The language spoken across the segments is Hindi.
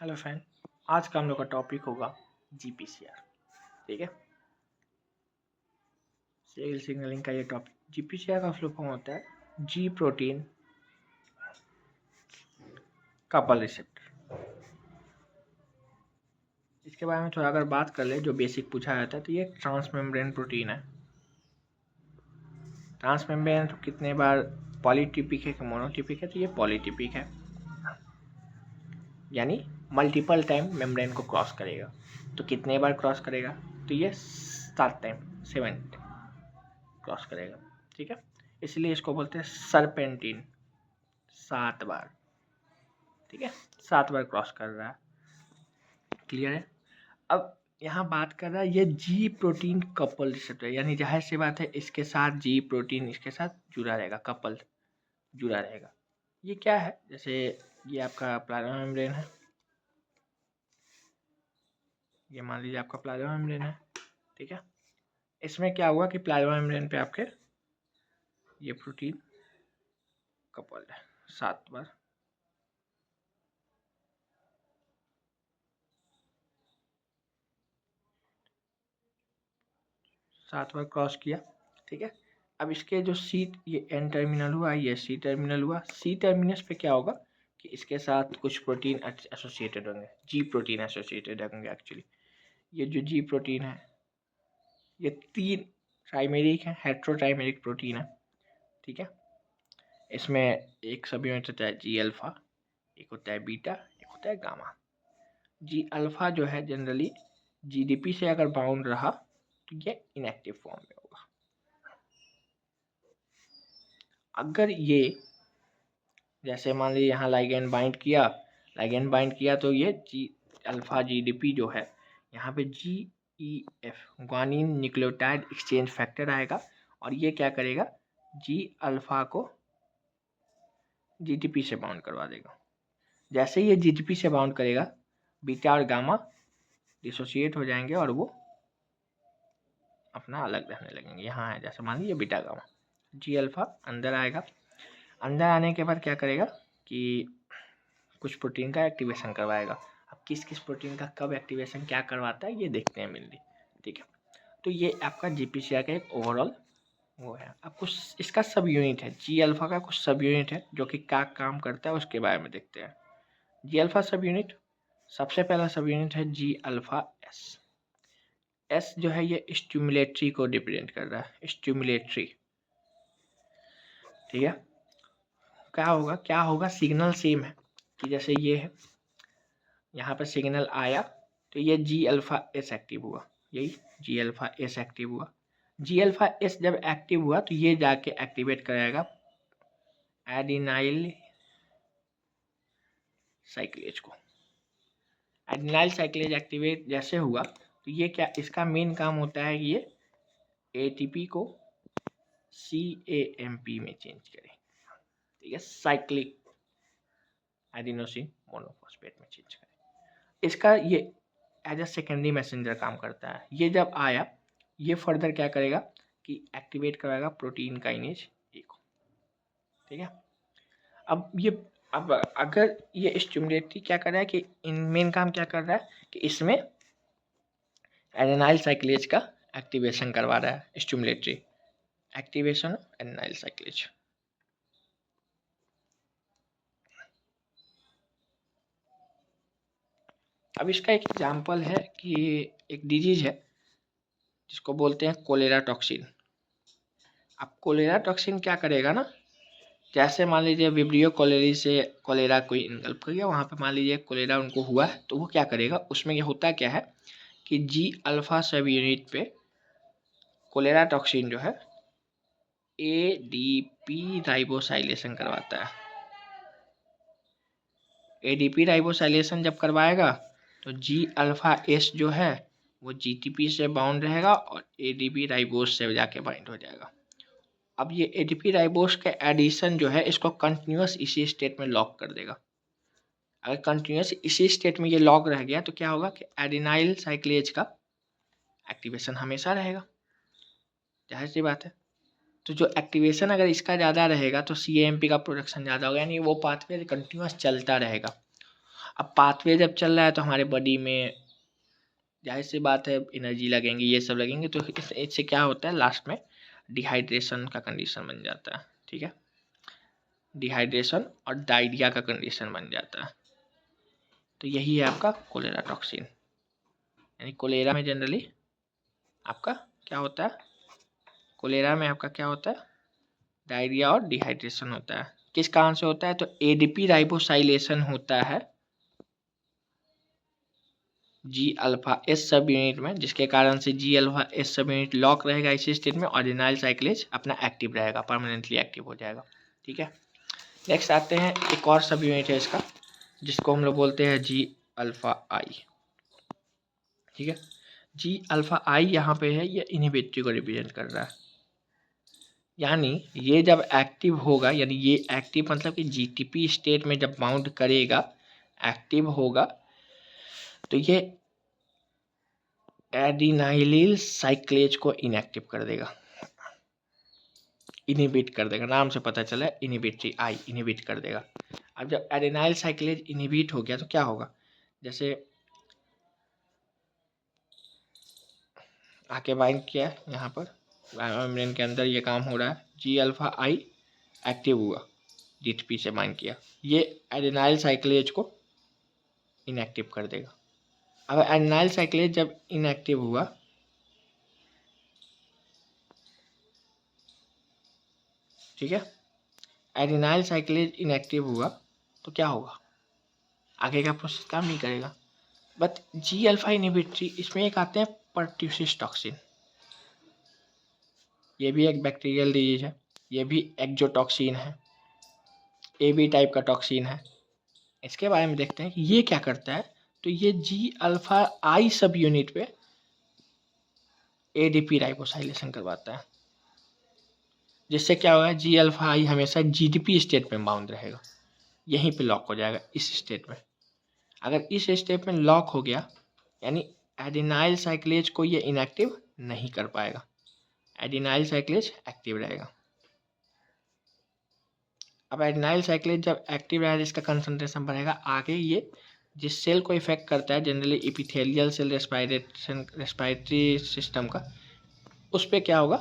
हेलो फ्रेंड, आज का हम लोग का टॉपिक होगा जीपीसीआर। ठीक है, सेल सिग्नलिंग का ये टॉपिक। जीपीसीआर का फुल फॉर्म होता है जी प्रोटीन कपल रिसेप्टर। इसके बारे में थोड़ा अगर बात कर ले, जो बेसिक पूछा जाता है, तो ये ट्रांसमेम्ब्रेन प्रोटीन है। ट्रांसमेम्ब्रेन तो कितने बार पॉलीटिपिक है कि मोनोटिपिक है, तो ये पॉलीटिपिक है, यानी मल्टीपल टाइम मेम्ब्रेन को क्रॉस करेगा। तो कितने बार क्रॉस करेगा, तो ये 7 टाइम 7 क्रॉस करेगा। ठीक है, इसलिए इसको बोलते हैं सरपेंटिन, 7 बार। ठीक है, 7 बार क्रॉस कर रहा है। क्लियर है। अब यहाँ बात कर रहा है ये जी प्रोटीन कपल रिसेप्टर, यानी जाहिर सी बात है इसके साथ जी प्रोटीन इसके साथ जुड़ा रहेगा, कपल जुड़ा रहेगा। ये क्या है, जैसे ये आपका प्लाज्मा मेम्ब्रेन है, ये मान लीजिए आपका प्लाज्मा मेम्ब्रेन है। ठीक है, इसमें क्या हुआ कि प्लाज्मा मेम्ब्रेन पे आपके ये प्रोटीन कपल है 7 बार। सात बार क्रॉस किया। ठीक है, अब इसके जो सी, ये एन टर्मिनल हुआ, ये सी टर्मिनल हुआ। सी टर्मिनस पे क्या होगा कि इसके साथ कुछ प्रोटीन एसोसिएटेड होंगे, जी प्रोटीन एसोसिएटेड होंगे। एक्चुअली ये जो जी प्रोटीन है ये 3 ट्राइमेरिक है, हेट्रोट्राइमेरिक प्रोटीन है। ठीक है, इसमें एक सब यूनिट होता है जी अल्फा, एक होता है बीटा, एक होता है गामा। जी अल्फा जो है जनरली जीडीपी से अगर बाउंड रहा तो ये इनएक्टिव फॉर्म में होगा। अगर ये जैसे मान लीजिए यहाँ लाइगेंड बाइंड किया तो ये जी अल्फा जीडीपी जो है यहाँ पे G E F guanine nucleotide exchange factor आएगा, और ये क्या करेगा, जी अल्फा को जीडीपी से बाउंड करवा देगा। जैसे ये जीडीपी से बाउंड करेगा, बीटा और गामा डिसोसिएट हो जाएंगे और वो अपना अलग रहने लगेंगे। यहाँ है जैसे मान लीजिए बीटा गामा, जी अल्फा अंदर आएगा। अंदर आने के बाद क्या करेगा कि कुछ प्रोटीन का एक्टिवेशन करवाएगा। अब किस किस प्रोटीन का कब एक्टिवेशन क्या करवाता है ये देखते हैं मेनली। ठीक है, तो ये आपका जीपीसीआर का एक ओवरऑल वो है। अब कुछ इसका सब यूनिट है, जी अल्फा का कुछ सब यूनिट है जो कि क्या काम करता है उसके बारे में देखते हैं। जी अल्फा सब यूनिट, सबसे पहला सब यूनिट है जी अल्फा एस। एस जो है ये स्टिमुलेटरी को रिप्रेजेंट कर रहा है, स्टिमुलेटरी। ठीक है, क्या होगा सिग्नल सेम है कि जैसे ये है, यहाँ पर सिग्नल आया तो ये जी अल्फा एस एक्टिव हुआ, यही जी अल्फा एस एक्टिव हुआ। जी अल्फा एस जब एक्टिव हुआ तो ये जाके एक्टिवेट कराएगा एडिनाइल साइक्लेज को। एडिनाइल साइक्लेज एक्टिवेट जैसे हुआ तो ये क्या, इसका मेन काम होता है कि ये एटीपी को CAMP में चेंज करे। ठीक है, साइक्लिक एडिनोसिन मोनोफॉस्फेट में चेंज करे। इसका ये एज अ सेकेंडरी मैसेंजर काम करता है। ये जब आया ये फर्दर क्या करेगा कि एक्टिवेट कराएगा प्रोटीन काइनेज ए को। ठीक है, अब अगर ये स्टिमुलेटरी क्या कर रहा है कि इन मेन काम क्या कर रहा है कि इसमें एडेनाइल साइक्लेज का एक्टिवेशन करवा रहा है, स्टिमुलेटरी एक्टिवेशन एडेनाइल साइक्लेज। अब इसका एक एग्जाम्पल है कि एक डिजीज है जिसको बोलते हैं कोलेरा टॉक्सिन। अब कोलेरा टॉक्सिन क्या करेगा ना, जैसे मान लीजिए विब्रियो कोलेरी से कोलेरा कोई इनगल्प कर गया, वहाँ पे मान लीजिए कोलेरा उनको हुआ है, तो वो क्या करेगा, उसमें ये होता क्या है कि जी अल्फा सब यूनिट पे कोलेरा टॉक्सिन जो है ADP राइबोसाइलेशन करवाता है। ADP राइबोसाइलेशन जब करवाएगा तो जी अल्फा एस जो है वो GTP से बाउंड रहेगा और ADP राइबोस से जाके बाइंड हो जाएगा। अब ये ADP राइबोस का एडिशन जो है इसको कंटिन्यूस इसी स्टेट में लॉक कर देगा। अगर कंटिन्यूस इसी स्टेट में ये लॉक रह गया तो क्या होगा कि एडिनाइल साइक्लेज का एक्टिवेशन हमेशा रहेगा, जाहिर सी बात है। तो जो एक्टिवेशन अगर इसका ज़्यादा रहेगा तो CAMP का प्रोडक्शन ज़्यादा होगा, यानी वो पाथवे कंटिन्यूस चलता रहेगा। अब पाथवे जब चल रहा है तो हमारे बॉडी में जाहिर सी बात है एनर्जी लगेंगी, ये सब लगेंगे, तो इससे क्या होता है लास्ट में डिहाइड्रेशन का कंडीशन बन जाता है। ठीक है, डिहाइड्रेशन और डायरिया का कंडीशन बन जाता है। तो यही है आपका कोलेरा टॉक्सिन। यानी कोलेरा में जनरली आपका क्या होता है, कोलेरा में आपका क्या होता है, डायरिया और डिहाइड्रेशन होता है। किस कारण से होता है, तो एडीपी राइबोसाइलेशन होता है G alpha S subunit में, जिसके कारण से G alpha S subunit lock रहेगा इसी स्टेट में और एडिनाइल साइक्लेज अपना एक्टिव रहेगा, परमानेंटली एक्टिव हो जाएगा। ठीक है, नेक्स्ट आते हैं एक और सब यूनिट है इसका, जिसको हम लोग बोलते हैं जी अल्फा आई। ठीक है, जी अल्फा आई यहाँ पे है, ये इनहिबिटरी को रिप्रेजेंट कर रहा है। यानी ये जब एक्टिव होगा, यानी ये एक्टिव मतलब कि जीटीपी स्टेट में जब बाउंड करेगा, एक्टिव होगा, तो ये एडिनाइलिल साइक्लेज को इनएक्टिव कर देगा, इनहिबिट कर देगा। नाम से पता चला है इनहिबिटरी आई, इनहिबिट कर देगा। अब जब एडिनाइल साइक्लेज इनहिबिट हो गया तो क्या होगा, जैसे आके बाइंड किया है यहाँ पर मेम्ब्रेन के अंदर, ये काम हो रहा है, जी अल्फा आई एक्टिव हुआ, जीटीपी से बाइंड किया, ये एडिनाइल साइक्लेज को इनएक्टिव कर देगा। अब एडिनाइल साइक्लेज जब इनएक्टिव हुआ, ठीक है, एडिनाइल साइक्लेज इनएक्टिव हुआ तो क्या होगा, आगे का प्रोसेस काम नहीं करेगा। बट जी अल्फा इनहिबिटरी, इसमें एक आते हैं पर्ट्यूसिस टॉक्सिन, ये भी एक बैक्टीरियल डिजीज है, ये भी एक्जोटॉक्सिन है, ए बी टाइप का टॉक्सिन है। इसके बारे में देखते हैं कि ये क्या करता है। तो ये जी अल्फा आई सब यूनिट पे एडीपी राइबोसाइलेशन करवाता है, जिससे क्या होगा, जी अल्फा आई हमेशा जीडीपी स्टेट में बाउंड रहेगा, यहीं पे लॉक हो जाएगा इस स्टेट में। अगर इस स्टेट में लॉक हो गया, यानी एडिनाइल साइक्लेज को ये इनएक्टिव नहीं कर पाएगा, एडिनाइल साइक्लेज एक्टिव रहेगा। अब एडिनाइल साइक्लेज जब एक्टिव रहेगा, इसका कंसंट्रेशन बढ़ेगा, आगे ये जिस सेल को इफेक्ट करता है, generally epithelial cell, respiratory system का, उस पर क्या होगा,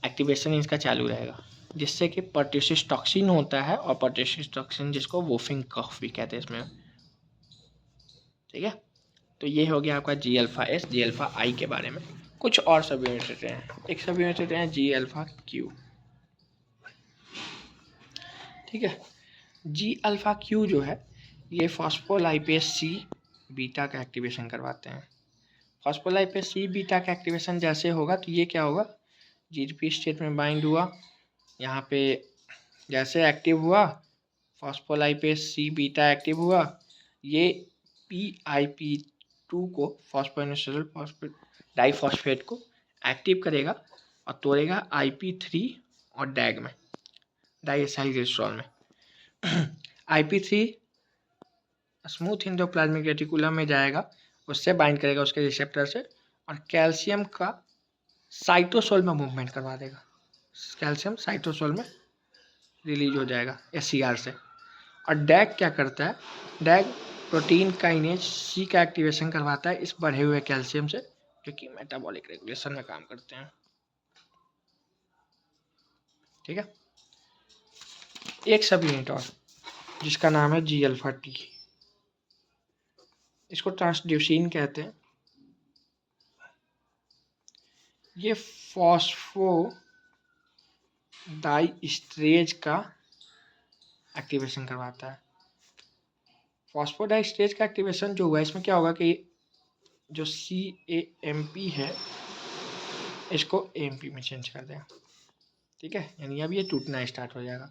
एक्टिवेशन इसका चालू रहेगा, जिससे कि पर्ट्यूसिस टॉक्सिन होता है, और पर्ट्यूसिस टॉक्सिन जिसको वूफिंग कफ भी कहते हैं इसमें। ठीक है, तो ये हो गया आपका जी अल्फा एस, जी अल्फा आई के बारे में। कुछ और सब यूनिट रहते हैं, एक सब यूनिट रहते हैं जी अल्फा क्यू। ठीक है, जी अल्फा क्यू जो है, ये फॉस्फोलाइपेज सी बीटा का एक्टिवेशन करवाते हैं। फॉस्फोलाइपेज सी बीटा का एक्टिवेशन जैसे होगा तो ये क्या होगा, जीटीपी स्टेट में बाइंड हुआ, यहाँ पे जैसे एक्टिव हुआ, फॉस्फोलाइपेज सी बीटा एक्टिव हुआ, ये PIP2 को, फॉस्फोइनोसिल फॉस्फेट डाइफॉस्फेट को एक्टिव करेगा और तोड़ेगा IP3 और डैग में, डाइएसाइल ग्लिसरॉल में। IP3 स्मूथ एंडोप्लाज्मिक रेटिकुलम में जाएगा, उससे बाइंड करेगा उसके रिसेप्टर से, और कैल्शियम का साइटोसोल में मूवमेंट करवा देगा, कैल्शियम साइटोसोल में रिलीज हो जाएगा SCR से। और डैग क्या करता है, डैग प्रोटीन काइनेज सी का एक्टिवेशन करवाता है इस बढ़े हुए कैल्शियम से, जो कि मेटाबॉलिक रेगुलेशन में काम करते हैं। ठीक है, एक सब यूनिट और जिसका नाम है जी अल्फा टी, इसको ट्रांसड्यूसिन कहते हैं। ये फॉस्फो डाइस्ट्रेज का एक्टिवेशन करवाता है। फॉस्फोडाइस्ट्रेज का एक्टिवेशन जो हुआ, इसमें क्या होगा कि जो CAMP है, इसको AMP में चेंज कर देगा। ठीक है, यानी अब ये टूटना स्टार्ट हो जाएगा।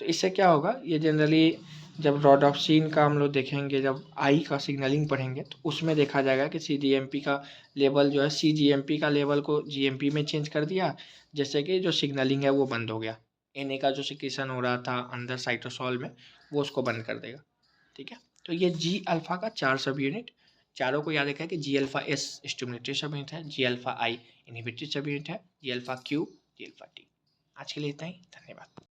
तो इससे क्या होगा, ये जनरली जब रोडॉप्सिन का हम लोग देखेंगे, जब आई का सिग्नलिंग पढ़ेंगे, तो उसमें देखा जाएगा कि CGMP का लेवल जो है, CGMP का लेवल को GMP में चेंज कर दिया, जैसे कि जो सिग्नलिंग है वो बंद हो गया, Na का जो सिक्रीशन हो रहा था अंदर साइटोसोल में, वो उसको बंद कर देगा। ठीक है, तो ये जी अल्फा का 4 सब यूनिट, चारों को याद रखा है कि G alpha S stimulatory subunit है, G alpha I inhibitory subunit है, G alpha Q, G alpha T. आज के लिए इतना ही, धन्यवाद।